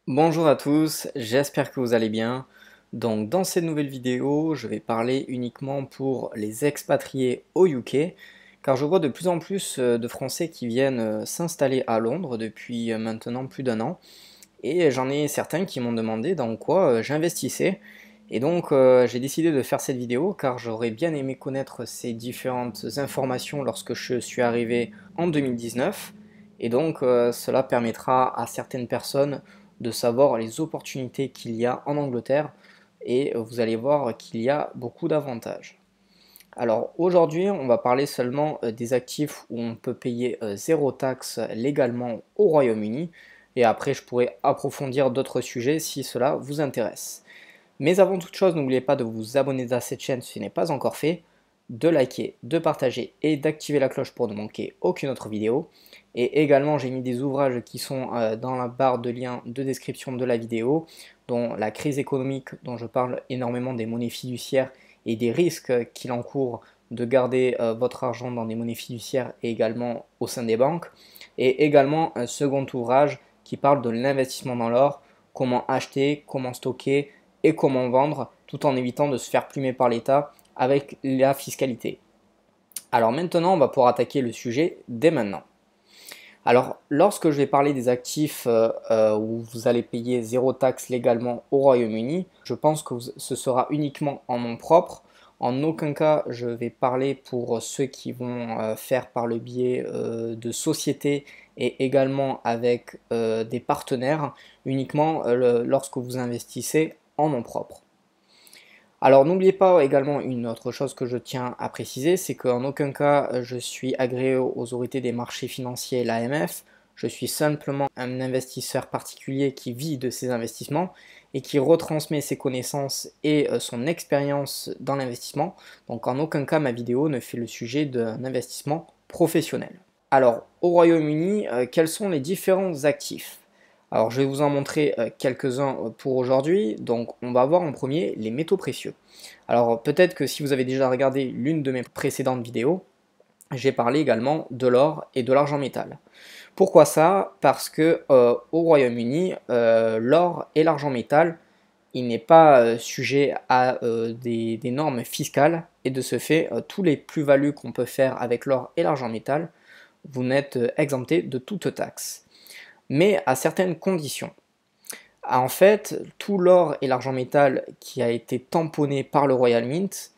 Bonjour à tous, j'espère que vous allez bien. Donc dans cette nouvelle vidéo, je vais parler uniquement pour les expatriés au UK, car je vois de plus en plus de Français qui viennent s'installer à Londres depuis maintenant plus d'un an, et j'en ai certains qui m'ont demandé dans quoi j'investissais. Et donc j'ai décidé de faire cette vidéo car j'aurais bien aimé connaître ces différentes informations lorsque je suis arrivé en 2019. Et donc cela permettra à certaines personnes de savoir les opportunités qu'il y a en Angleterre et vous allez voir qu'il y a beaucoup d'avantages. Alors aujourd'hui, on va parler seulement des actifs où on peut payer zéro taxe légalement au Royaume-Uni et après je pourrai approfondir d'autres sujets si cela vous intéresse. Mais avant toute chose, n'oubliez pas de vous abonner à cette chaîne si ce n'est pas encore fait, de liker, de partager et d'activer la cloche pour ne manquer aucune autre vidéo. Et également, j'ai mis des ouvrages qui sont dans la barre de lien de description de la vidéo, dont la crise économique, dont je parle énormément des monnaies fiduciaires et des risques qu'il encourt de garder votre argent dans des monnaies fiduciaires et également au sein des banques. Et également un second ouvrage qui parle de l'investissement dans l'or, comment acheter, comment stocker et comment vendre, tout en évitant de se faire plumer par l'État avec la fiscalité. Alors maintenant, on va pouvoir attaquer le sujet dès maintenant. Alors, lorsque je vais parler des actifs où vous allez payer zéro taxe légalement au Royaume-Uni, je pense que ce sera uniquement en nom propre. En aucun cas, je vais parler pour ceux qui vont faire par le biais de sociétés et également avec des partenaires, uniquement lorsque vous investissez en nom propre. Alors n'oubliez pas également une autre chose que je tiens à préciser, c'est qu'en aucun cas je suis agréé aux autorités des marchés financiers, l'AMF, je suis simplement un investisseur particulier qui vit de ses investissements et qui retransmet ses connaissances et son expérience dans l'investissement. Donc en aucun cas ma vidéo ne fait le sujet d'un investissement professionnel. Alors au Royaume-Uni, quels sont les différents actifs? Alors je vais vous en montrer quelques-uns pour aujourd'hui. Donc on va voir en premier les métaux précieux. Alors peut-être que si vous avez déjà regardé l'une de mes précédentes vidéos, j'ai parlé également de l'or et de l'argent métal. Pourquoi ça? Parce que au Royaume-Uni, l'or et l'argent métal, il n'est pas sujet à des normes fiscales et de ce fait, tous les plus-values qu'on peut faire avec l'or et l'argent métal, vous n'êtes exempté de toute taxe, mais à certaines conditions. En fait, tout l'or et l'argent métal qui a été tamponné par le Royal Mint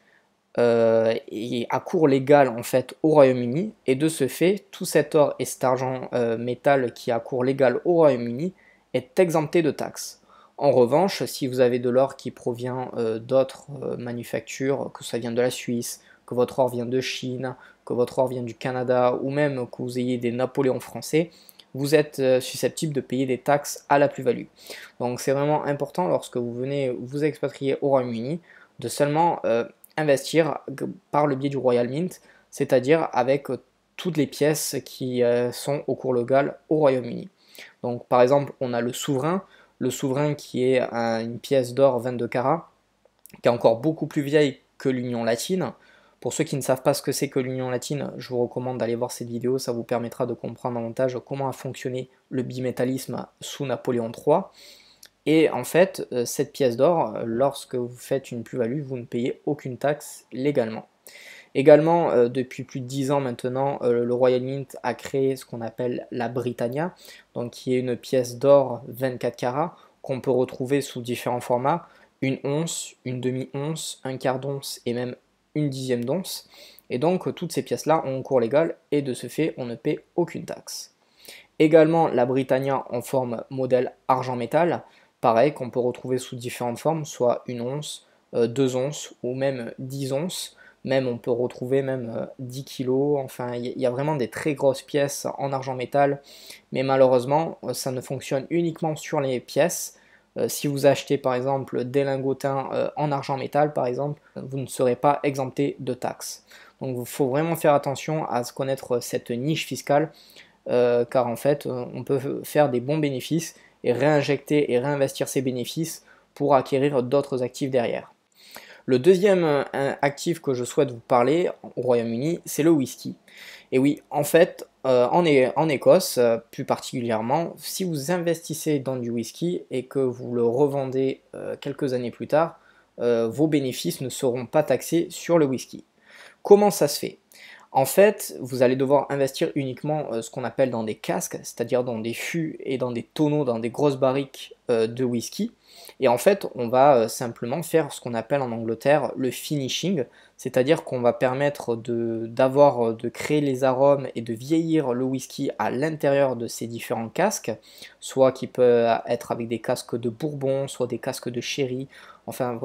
est à cours légal en fait au Royaume-Uni et de ce fait, tout cet or et cet argent métal qui est à cours légal au Royaume-Uni est exempté de taxes. En revanche, si vous avez de l'or qui provient d'autres manufactures, que ça vient de la Suisse, que votre or vient de Chine, que votre or vient du Canada ou même que vous ayez des Napoléons français, vous êtes susceptible de payer des taxes à la plus-value. Donc c'est vraiment important lorsque vous venez vous expatrier au Royaume-Uni de seulement investir par le biais du Royal Mint, c'est-à-dire avec toutes les pièces qui sont au cours légal au Royaume-Uni. Donc par exemple, on a le souverain qui est une pièce d'or 22 carats, qui est encore beaucoup plus vieille que l'Union latine. Pour ceux qui ne savent pas ce que c'est que l'Union latine, je vous recommande d'aller voir cette vidéo, ça vous permettra de comprendre davantage comment a fonctionné le bimétallisme sous Napoléon III. Et en fait, cette pièce d'or, lorsque vous faites une plus-value, vous ne payez aucune taxe légalement. Également, depuis plus de 10 ans maintenant, le Royal Mint a créé ce qu'on appelle la Britannia, donc qui est une pièce d'or 24 carats qu'on peut retrouver sous différents formats, une once, une demi-once, un quart d'once et même une dixième d'once. Et donc toutes ces pièces-là ont un cours légal et de ce fait, on ne paie aucune taxe. Également la Britannia en forme modèle argent-métal, pareil qu'on peut retrouver sous différentes formes, soit une once, 2 onces ou même 10 onces. Même on peut retrouver même 10 kilos, enfin il y a vraiment des très grosses pièces en argent-métal, mais malheureusement ça ne fonctionne uniquement sur les pièces. Si vous achetez par exemple des lingotins en argent-métal par exemple, vous ne serez pas exempté de taxes. Donc il faut vraiment faire attention à se connaître cette niche fiscale car en fait on peut faire des bons bénéfices et réinjecter et réinvestir ces bénéfices pour acquérir d'autres actifs derrière. Le deuxième actif que je souhaite vous parler au Royaume-Uni, c'est le whisky. Et oui, en fait, en Écosse, plus particulièrement, si vous investissez dans du whisky et que vous le revendez quelques années plus tard, vos bénéfices ne seront pas taxés sur le whisky. Comment ça se fait? En fait, vous allez devoir investir uniquement ce qu'on appelle dans des casques, c'est-à-dire dans des fûts et dans des tonneaux, dans des grosses barriques de whisky. Et en fait, on va simplement faire ce qu'on appelle en Angleterre le finishing, c'est-à-dire qu'on va permettre de créer les arômes et de vieillir le whisky à l'intérieur de ces différents casques, soit qui peut être avec des casques de Bourbon, soit des casques de Sherry. Enfin,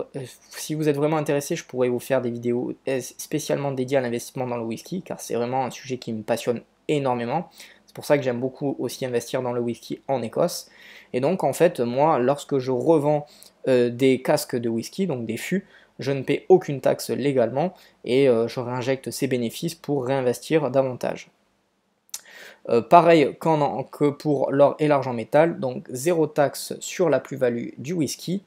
si vous êtes vraiment intéressé, je pourrais vous faire des vidéos spécialement dédiées à l'investissement dans le whisky, car c'est vraiment un sujet qui me passionne énormément. C'est pour ça que j'aime beaucoup aussi investir dans le whisky en Écosse. Et donc, en fait, moi, lorsque je revends des casques de whisky, donc des fûts, je ne paie aucune taxe légalement et je réinjecte ces bénéfices pour réinvestir davantage. Pareil que pour l'or et l'argent métal, donc zéro taxe sur la plus-value du whisky.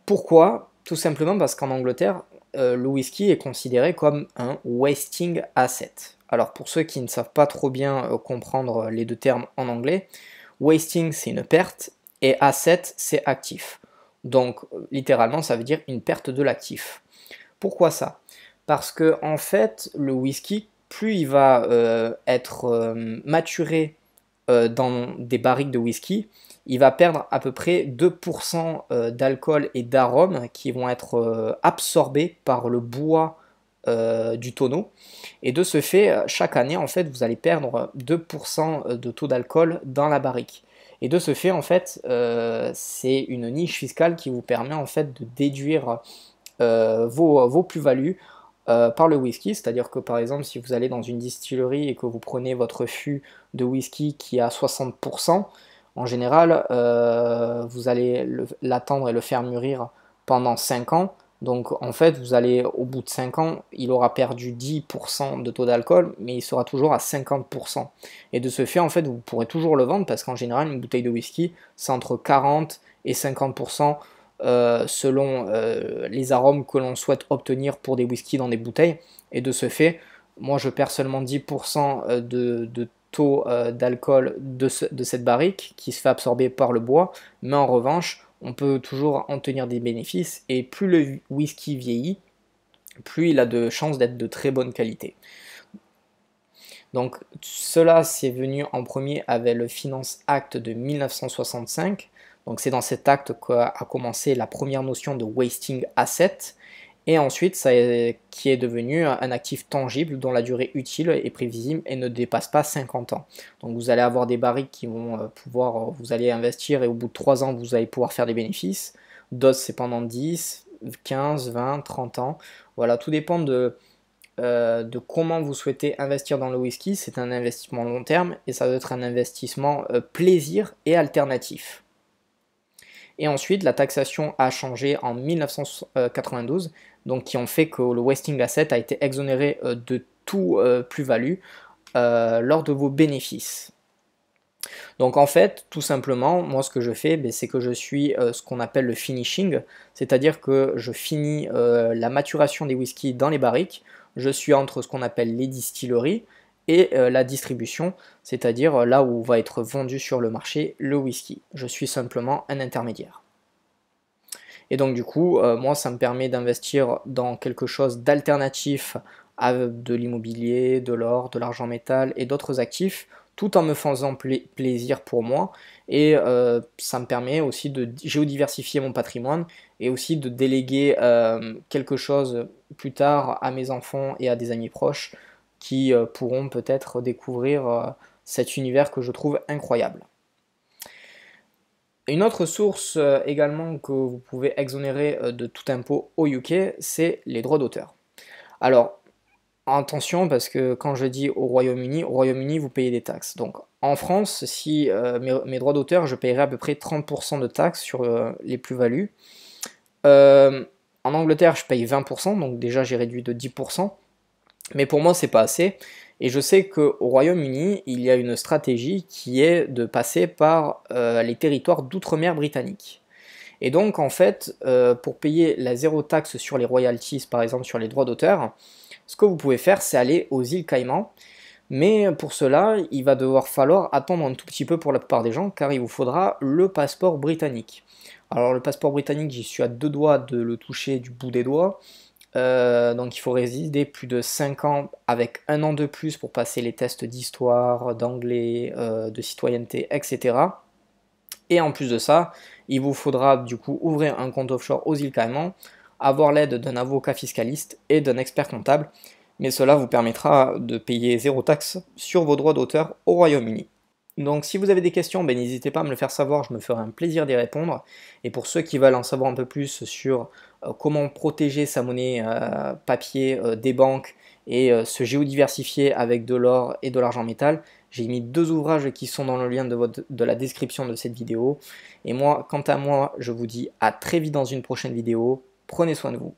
Pourquoi? Tout simplement parce qu'en Angleterre, le whisky est considéré comme un wasting asset. Alors pour ceux qui ne savent pas trop bien comprendre les deux termes en anglais, wasting c'est une perte et asset c'est actif. Donc littéralement ça veut dire une perte de l'actif. Pourquoi ça? Parce que en fait le whisky, plus il va être maturé dans des barriques de whisky, il va perdre à peu près 2% d'alcool et d'arômes qui vont être absorbés par le bois du tonneau. Et de ce fait, chaque année, en fait, vous allez perdre 2% de taux d'alcool dans la barrique. Et de ce fait, en fait, c'est une niche fiscale qui vous permet en fait de déduire vos plus-values par le whisky, c'est-à-dire que par exemple si vous allez dans une distillerie et que vous prenez votre fût de whisky qui a 60%, en général vous allez l'attendre et le faire mûrir pendant 5 ans, donc en fait vous allez au bout de 5 ans, il aura perdu 10% de taux d'alcool, mais il sera toujours à 50%. Et de ce fait en fait vous pourrez toujours le vendre parce qu'en général une bouteille de whisky c'est entre 40 et 50% selon les arômes que l'on souhaite obtenir pour des whiskies dans des bouteilles. Et de ce fait, moi je perds seulement 10% de taux d'alcool de cette barrique qui se fait absorber par le bois, mais en revanche, on peut toujours en tenir des bénéfices et plus le whisky vieillit, plus il a de chances d'être de très bonne qualité. Donc cela c'est venu en premier avec le Finance Act de 1965. Donc c'est dans cet acte qu'a commencé la première notion de wasting asset. Et ensuite, qui est devenu un actif tangible dont la durée utile est prévisible et ne dépasse pas 50 ans. Donc vous allez avoir des barriques qui vont pouvoir, vous allez investir et au bout de 3 ans, vous allez pouvoir faire des bénéfices. D'autres, c'est pendant 10, 15, 20, 30 ans. Voilà, tout dépend de comment vous souhaitez investir dans le whisky. C'est un investissement long terme et ça doit être un investissement plaisir et alternatif. Et ensuite, la taxation a changé en 1992, donc qui ont fait que le wasting asset a été exonéré de tout plus-value lors de vos bénéfices. Donc en fait, tout simplement, moi ce que je fais, c'est que je suis ce qu'on appelle le finishing, c'est-à-dire que je finis la maturation des whiskies dans les barriques, je suis entre ce qu'on appelle les distilleries et la distribution, c'est-à-dire là où va être vendu sur le marché le whisky. Je suis simplement un intermédiaire. Et donc du coup, moi ça me permet d'investir dans quelque chose d'alternatif à de l'immobilier, de l'or, de l'argent métal et d'autres actifs, tout en me faisant plaisir pour moi. Et ça me permet aussi de géodiversifier mon patrimoine et aussi de déléguer quelque chose plus tard à mes enfants et à des amis proches qui pourront peut-être découvrir cet univers que je trouve incroyable. Une autre source également que vous pouvez exonérer de tout impôt au UK, c'est les droits d'auteur. Alors, attention parce que quand je dis au Royaume-Uni, vous payez des taxes. Donc en France, si mes droits d'auteur, je paierai à peu près 30% de taxes sur les plus-values. En Angleterre, je paye 20%, donc déjà j'ai réduit de 10%. Mais pour moi, c'est pas assez. Et je sais qu'au Royaume-Uni, il y a une stratégie qui est de passer par les territoires d'outre-mer britanniques. Et donc, en fait, pour payer la zéro taxe sur les royalties, par exemple sur les droits d'auteur, ce que vous pouvez faire, c'est aller aux îles Caïmans. Mais pour cela, il va devoir falloir attendre un tout petit peu pour la plupart des gens, car il vous faudra le passeport britannique. Alors le passeport britannique, j'y suis à 2 doigts de le toucher du bout des doigts. Donc il faut résider plus de 5 ans avec 1 an de plus pour passer les tests d'histoire, d'anglais, de citoyenneté, etc. Et en plus de ça, il vous faudra du coup ouvrir un compte offshore aux îles Caïmans, avoir l'aide d'un avocat fiscaliste et d'un expert comptable, mais cela vous permettra de payer zéro taxe sur vos droits d'auteur au Royaume-Uni. Donc si vous avez des questions, ben, n'hésitez pas à me le faire savoir, je me ferai un plaisir d'y répondre. Et pour ceux qui veulent en savoir un peu plus sur comment protéger sa monnaie papier des banques et se géodiversifier avec de l'or et de l'argent métal, j'ai mis 2 ouvrages qui sont dans le lien de la description de cette vidéo. Et moi, quant à moi, je vous dis à très vite dans une prochaine vidéo. Prenez soin de vous.